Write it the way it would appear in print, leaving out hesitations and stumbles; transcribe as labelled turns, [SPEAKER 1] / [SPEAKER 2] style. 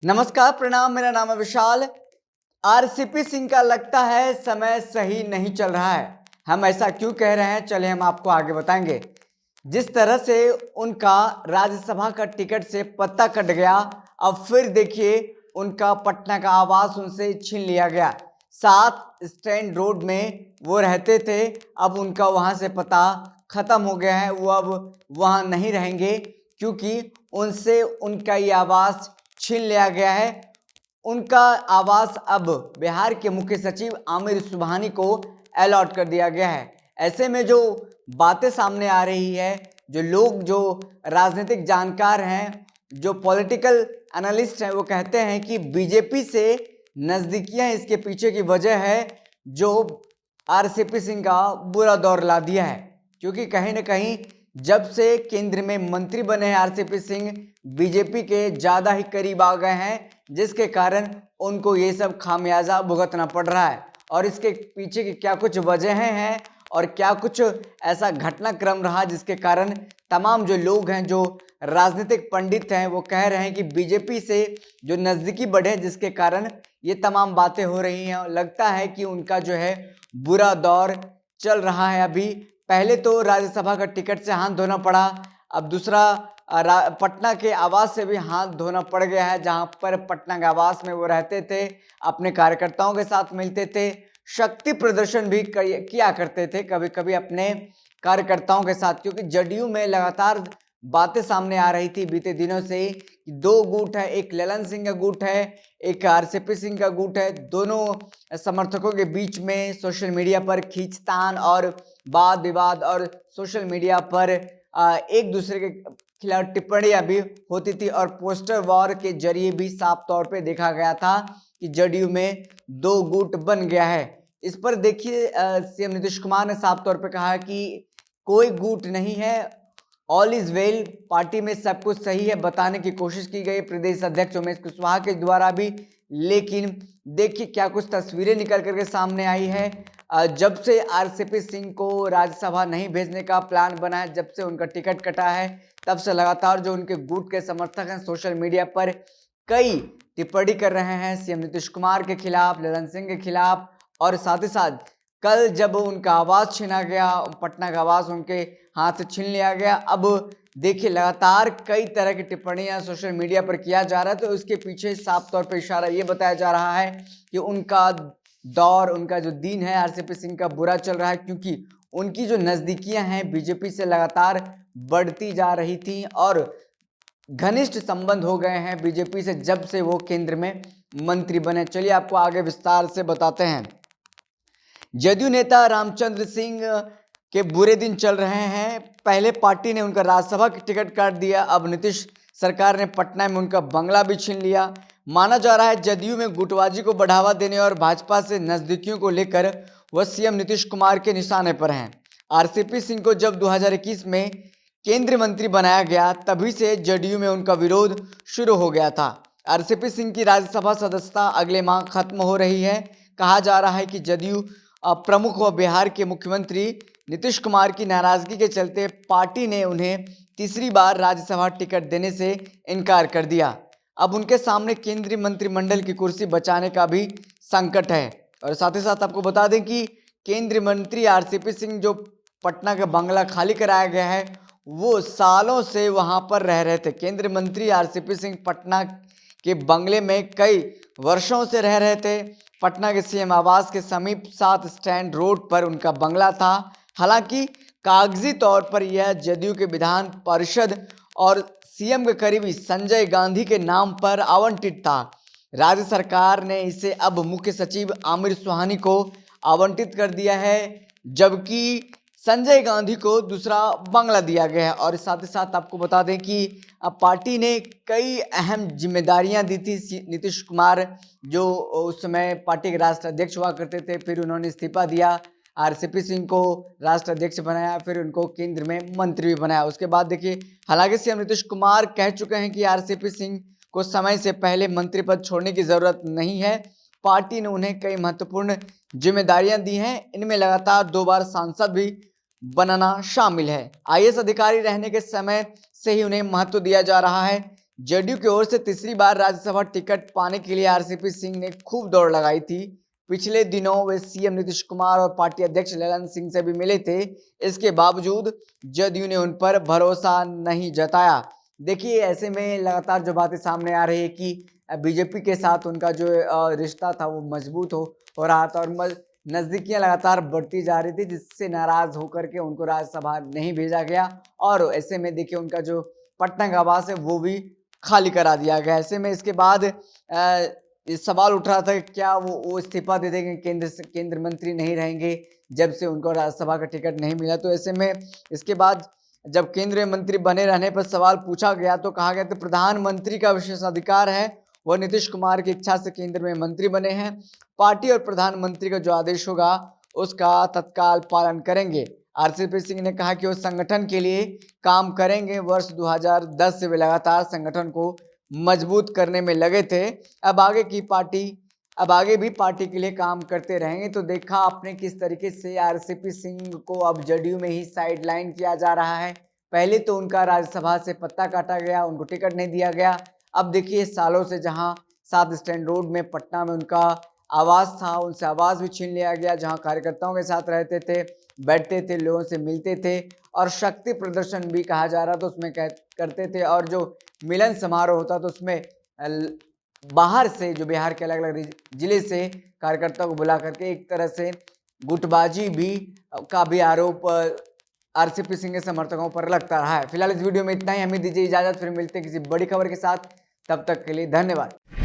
[SPEAKER 1] नमस्कार, प्रणाम। मेरा नाम है विशाल। आरसीपी सिंह का लगता है समय सही नहीं चल रहा है। हम ऐसा क्यों कह रहे हैं, चलिए हम आपको आगे बताएंगे। जिस तरह से उनका राज्यसभा का टिकट से पत्ता कट गया, अब फिर देखिए उनका पटना का आवास उनसे छीन लिया गया। 7 स्टैंड रोड में वो रहते थे, अब उनका वहां से पता खत्म हो गया है। वो अब वहां नहीं रहेंगे क्योंकि उनसे उनका ये आवास छीन लिया गया है। उनका आवास अब बिहार के मुख्य सचिव आमिर सुबहानी को अलॉट कर दिया गया है। ऐसे में जो बातें सामने आ रही है, जो लोग, जो राजनीतिक जानकार हैं, जो पॉलिटिकल एनालिस्ट हैं, वो कहते हैं कि बीजेपी से नजदीकियां इसके पीछे की वजह है, जो आरसीपी सिंह का बुरा दौर ला दिया है। क्योंकि कहीं ना कहीं जब से केंद्र में मंत्री बने हैं आरसीपी सिंह, बीजेपी के ज़्यादा ही करीब आ गए हैं, जिसके कारण उनको ये सब खामियाजा भुगतना पड़ रहा है। और इसके पीछे की क्या कुछ वजहें हैं और क्या कुछ ऐसा घटनाक्रम रहा जिसके कारण तमाम जो लोग हैं, जो राजनीतिक पंडित हैं, वो कह रहे हैं कि बीजेपी से जो नज़दीकी बढ़े, जिसके कारण ये तमाम बातें हो रही हैं। लगता है कि उनका जो है बुरा दौर चल रहा है। अभी पहले तो राज्यसभा का टिकट से हाथ धोना पड़ा, अब दूसरा पटना के आवास से भी हाथ धोना पड़ गया है, जहां पर पटना के आवास में वो रहते थे, अपने कार्यकर्ताओं के साथ मिलते थे, शक्ति प्रदर्शन भी किया करते थे कभी कभी अपने कार्यकर्ताओं के साथ। क्योंकि जदयू में लगातार बातें सामने आ रही थी बीते दिनों से कि 2 गुट है, एक ललन सिंह का गुट है, एक आरसीपी सिंह का गुट है। दोनों समर्थकों के बीच में सोशल मीडिया पर खींचतान और वाद विवाद और सोशल मीडिया पर एक दूसरे के खिलाफ टिप्पणियां भी होती थी और पोस्टर वॉर के जरिए भी साफ तौर पे देखा गया था कि जदयू में 2 गुट बन गया है। इस पर देखिए सीएम नीतीश कुमार ने साफ तौर पे कहा कि कोई गुट नहीं है, ऑल इज वेल, पार्टी में सब कुछ सही है, बताने की कोशिश की गई प्रदेश अध्यक्ष उमेश कुशवाहा के द्वारा भी। लेकिन देखिए क्या कुछ तस्वीरें निकल करके सामने आई है। जब से आरसीपी सिंह को राज्यसभा नहीं भेजने का प्लान बना है, जब से उनका टिकट कटा है, तब से लगातार जो उनके गुट के समर्थक हैं सोशल मीडिया पर कई टिप्पणी कर रहे हैं सीएम नीतीश कुमार के खिलाफ, ललन सिंह के खिलाफ। और साथ ही साथ कल जब उनका आवास छीना गया, पटना का आवास उनके हाथ से छीन लिया गया, अब देखिए लगातार कई तरह की टिप्पणियां सोशल मीडिया पर किया जा रहा है। तो उसके पीछे साफ तौर पर इशारा ये बताया जा रहा है कि उनका दौर, उनका जो दिन है आरसीपी सिंह का बुरा चल रहा है, क्योंकि उनकी जो नज़दीकियां हैं बीजेपी से लगातार बढ़ती जा रही थी और घनिष्ठ संबंध हो गए हैं बीजेपी से जब से वो केंद्र में मंत्री बने। चलिए आपको आगे विस्तार से बताते हैं। जदयू नेता रामचंद्र सिंह के बुरे दिन चल रहे हैं। पहले पार्टी ने उनका राज्यसभा का टिकट काट दिया, अब नीतीश सरकार ने पटना में उनका बंगला भी छीन लिया। माना जा रहा है जदयू में गुटबाजी को बढ़ावा देने और भाजपा से नजदीकियों को लेकर वह सीएम नीतीश कुमार के निशाने पर हैं। आरसीपी सिंह को जब 2021 में केंद्रीय मंत्री बनाया गया, तभी से जदयू में उनका विरोध शुरू हो गया था। आरसीपी सिंह की राज्यसभा सदस्यता अगले माह खत्म हो रही है। कहा जा रहा है कि जदयू प्रमुख व बिहार के मुख्यमंत्री नीतीश कुमार की नाराजगी के चलते पार्टी ने उन्हें तीसरी बार राज्यसभा टिकट देने से इनकार कर दिया। अब उनके सामने केंद्रीय मंत्रिमंडल की कुर्सी बचाने का भी संकट है। और साथ ही साथ आपको बता दें कि केंद्रीय मंत्री आरसीपी सिंह, जो पटना का बंगला खाली कराया गया है, वो सालों से वहां पर रह रहे थे। केंद्रीय मंत्री आरसीपी सिंह पटना के बंगले में कई वर्षों से रह रहे थे। पटना के सीएम आवास के समीप 7 स्टैंड रोड पर उनका बंगला था। हालांकि कागजी तौर पर यह जदयू के विधान परिषद और सीएम के करीबी संजय गांधी के नाम पर आवंटित था। राज्य सरकार ने इसे अब मुख्य सचिव आमिर सुबहानी को आवंटित कर दिया है, जबकि संजय गांधी को दूसरा बंगला दिया गया है। और साथ ही साथ आपको बता दें कि पार्टी ने कई अहम जिम्मेदारियां दी थी नीतीश कुमार, जो उस समय पार्टी के राष्ट्रीय अध्यक्ष हुआ करते थे, फिर उन्होंने इस्तीफा दिया, आरसीपी सिंह को राष्ट्रीय अध्यक्ष बनाया, फिर उनको केंद्र में मंत्री भी बनाया। उसके बाद देखिए, हालांकि सीएम नीतीश कुमार कह चुके हैं कि आरसीपी सिंह को समय से पहले मंत्री पद छोड़ने की जरूरत नहीं है। पार्टी ने उन्हें कई महत्वपूर्ण जिम्मेदारियां दी हैं, इनमें लगातार 2 बार सांसद भी बनाना शामिल है। आईएएस अधिकारी रहने के समय से ही उन्हें महत्व दिया जा रहा है। जदयू की ओर से तीसरी बार राज्यसभा टिकट पाने के लिए आरसीपी सिंह ने खूब दौड़ लगाई थी। पिछले दिनों वे सीएम नीतीश कुमार और पार्टी अध्यक्ष ललन सिंह से भी मिले थे। इसके बावजूद जदयू ने उन पर भरोसा नहीं जताया। देखिए, ऐसे में लगातार जो बातें सामने आ रही है कि बीजेपी के साथ उनका जो रिश्ता था वो मजबूत हो रहा था और नज़दीकियां लगातार बढ़ती जा रही थी, जिससे नाराज होकर के उनको राज्यसभा नहीं भेजा गया। और ऐसे में देखिए, उनका जो पटना का आवास है वो भी खाली करा दिया गया। ऐसे में इसके बाद ये सवाल उठ रहा था कि क्या वो इस्तीफा दे देंगे, केंद्र मंत्री नहीं रहेंगे जब से उनको राज्यसभा का टिकट नहीं मिला। तो ऐसे में इसके बाद जब केंद्रीय मंत्री बने रहने पर सवाल पूछा गया तो कहा गया तो प्रधानमंत्री का विशेषाधिकार है, वह नीतीश कुमार की इच्छा से केंद्र में मंत्री बने हैं। पार्टी और प्रधानमंत्री का जो आदेश होगा उसका तत्काल पालन करेंगे। आरसीपी सिंह ने कहा कि वो संगठन के लिए काम करेंगे। वर्ष 2010 से वे लगातार संगठन को मजबूत करने में लगे थे। अब आगे भी पार्टी के लिए काम करते रहेंगे। तो देखा आपने किस तरीके से आरसीपी सिंह को अब जदयू में ही साइडलाइन किया जा रहा है। पहले तो उनका राज्यसभा से पत्ता काटा गया, उनको टिकट नहीं दिया गया। अब देखिए, सालों से जहां 7 स्टैंड रोड में पटना में उनका आवास था, उनसे आवास भी छीन लिया गया, जहां कार्यकर्ताओं के साथ रहते थे, बैठते थे, लोगों से मिलते थे और शक्ति प्रदर्शन भी कहा जा रहा था उसमें करते थे। और जो मिलन समारोह होता तो उसमें बाहर से, जो बिहार के अलग अलग जिले से कार्यकर्ताओं को बुला करके एक तरह से गुटबाजी भी का भी आरोप आरसीपी सिंह के समर्थकों पर लगता रहा है। फिलहाल इस वीडियो में इतना ही। हमें दीजिए इजाजत, फिर मिलते हैं किसी बड़ी खबर के साथ। तब तक के लिए धन्यवाद।